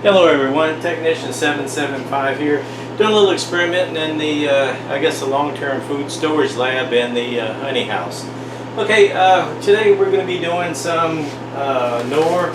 Hello everyone, Technician 775 here, doing a little experimenting in the, I guess the long-term food storage lab in the honey house. Okay, today we're going to be doing some Knorr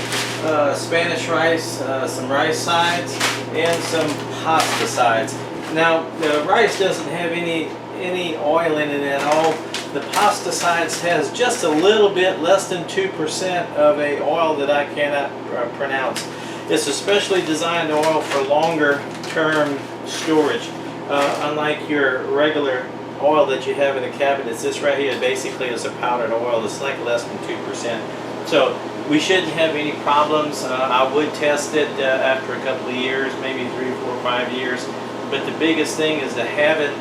Spanish rice, some rice sides, and some pasta sides. Now, the rice doesn't have any oil in it at all. The pasta sides has just a little bit, less than 2% of a oil that I cannot pronounce. It's a specially designed oil for longer term storage. Unlike your regular oil that you have in the cabinets, this right here basically is a powdered oil. It's like less than 2%. So we shouldn't have any problems. I would test it after a couple of years, maybe 3, 4, 5 years. But the biggest thing is to have it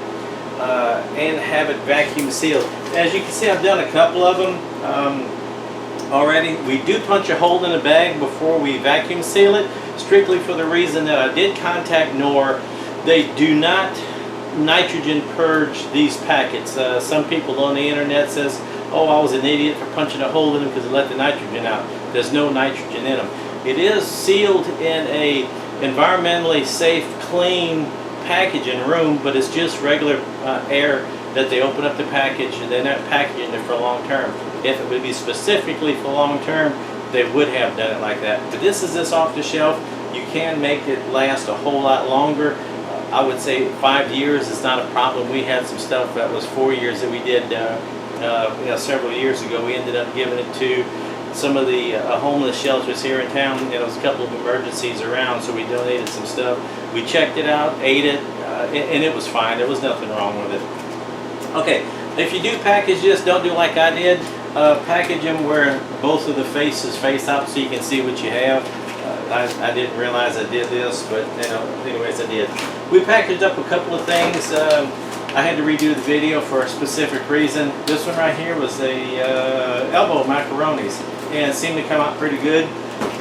and have it vacuum sealed. As you can see, I've done a couple of them. Already. We do punch a hole in the bag before we vacuum seal it, strictly for the reason that I did contact Knorr. They do not nitrogen purge these packets. Some people on the internet says, oh, I was an idiot for punching a hole in them because it let the nitrogen out. There's no nitrogen in them. It is sealed in a environmentally safe, clean packaging room, but it's just regular air that they open up the package, and they're not packaging it for long term. If it would be specifically for long term, they would have done it like that. But this is this off the shelf. You can make it last a whole lot longer. I would say 5 years is not a problem. We had some stuff that was 4 years that we did several years ago. We ended up giving it to some of the homeless shelters here in town. There was a couple of emergencies around, so we donated some stuff. We checked it out, ate it, and it was fine. There was nothing wrong with it. Okay, if you do package this, don't do like I did. Package them where both of the faces face out so you can see what you have. I didn't realize I did this, but anyways, I did. We packaged up a couple of things. I had to redo the video for a specific reason. This one right here was a elbow macaronis, and it seemed to come out pretty good.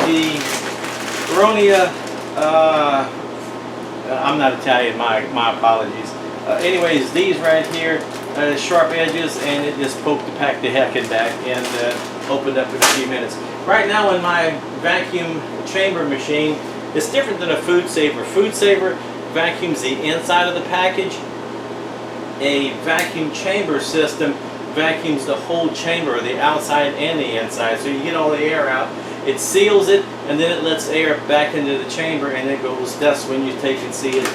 The Baronia, I'm not Italian, my apologies. Anyways, these right here, sharp edges, and it just poked the pack the heck in back and opened up in a few minutes. Right now in my vacuum chamber machine, it's different than a Food Saver. Food Saver vacuums the inside of the package. A vacuum chamber system vacuums the whole chamber, the outside and the inside, so you get all the air out. It seals it, and then it lets air back into the chamber, and it goes. That's when you take and see it,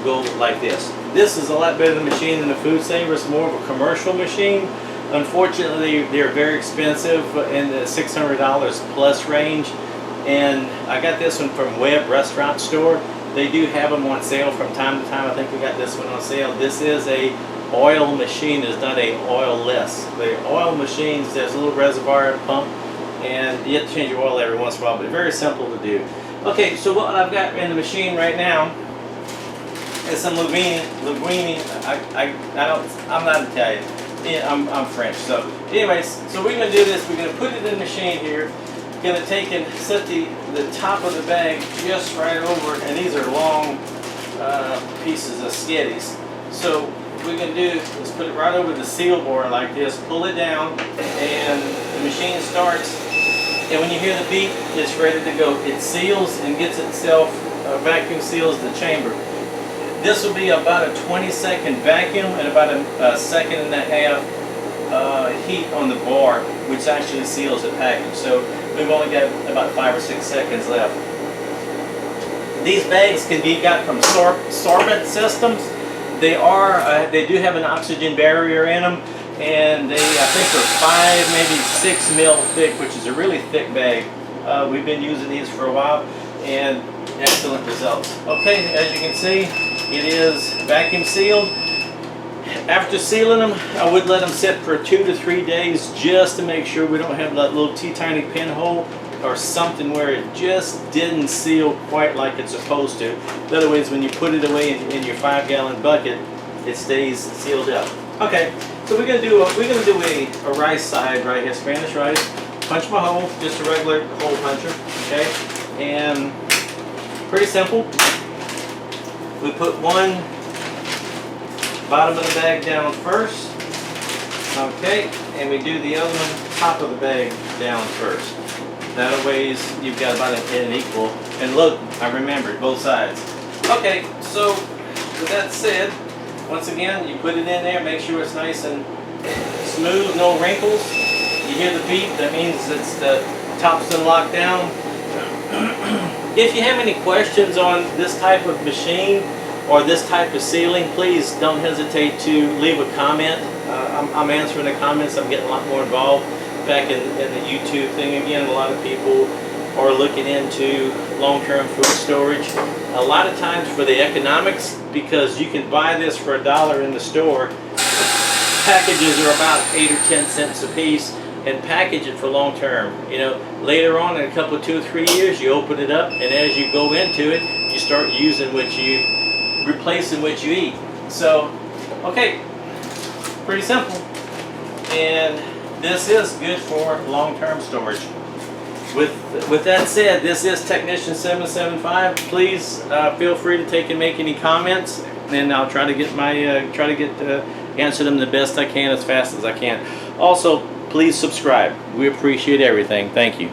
go like this. This is a lot better than machine than the Food Saver. It's more of a commercial machine. Unfortunately, they're very expensive, in the $600 plus range. And I got this one from Webb Restaurant Store. They do have them on sale from time to time. I think we got this one on sale. This is a oil machine. It's not a oil-less. The oil machines, there's a little reservoir pump, and you have to change your oil every once in a while, but it's very simple to do. Okay, so what I've got in the machine right now is some linguine. I'm not Italian. Yeah, I'm French. So anyways, so we're going to do this. We're going to put it in the machine here. Going to take and set the top of the bag just right over it, and these are long pieces of skitties. So what we're going to do is put it right over the seal board like this, pull it down, and the machine starts, and when you hear the beep, it's ready to go. It seals and gets itself, vacuum seals the chamber. This will be about a 20-second vacuum and about a second and a half heat on the bar, which actually seals the package. So we've only got about 5 or 6 seconds left. These bags can be got from sorbent systems. They do have an oxygen barrier in them, and they, I think, are 5, maybe 6 mil thick, which is a really thick bag. We've been using these for a while, and excellent results. Okay, as you can see, it is vacuum sealed. After sealing them, I would let them sit for 2 to 3 days just to make sure we don't have that little tiny pinhole or something where it just didn't seal quite like it's supposed to. Otherwise, when you put it away in your 5-gallon bucket, it stays sealed up. Okay, so we're gonna do a rice side right here, Spanish rice. Punch my hole, just a regular hole puncher. Okay, and pretty simple. We put one bottom of the bag down first, okay, and we do the other one top of the bag down first. That ways you've got about an equal. And look, I remembered both sides. Okay, so with that said, once again, you put it in there, make sure it's nice and smooth, no wrinkles. You hear the beep, that means it's the top's been locked down. If you have any questions on this type of machine or this type of sealing, please don't hesitate to leave a comment. I'm answering the comments. I'm getting a lot more involved back in the YouTube thing again. A lot of people are looking into long-term food storage. A lot of times for the economics, because you can buy this for $1 in the store. Packages are about 8 or 10 cents a piece, and package it for long term. You know, later on in a couple of 2 or 3 years, you open it up, and as you go into it, you start using replacing what you eat. So, okay, pretty simple. And this is good for long-term storage. With that said, this is Technician 775. Please feel free to take and make any comments, and I'll try to get answer them the best I can as fast as I can. Also, please subscribe. We appreciate everything. Thank you.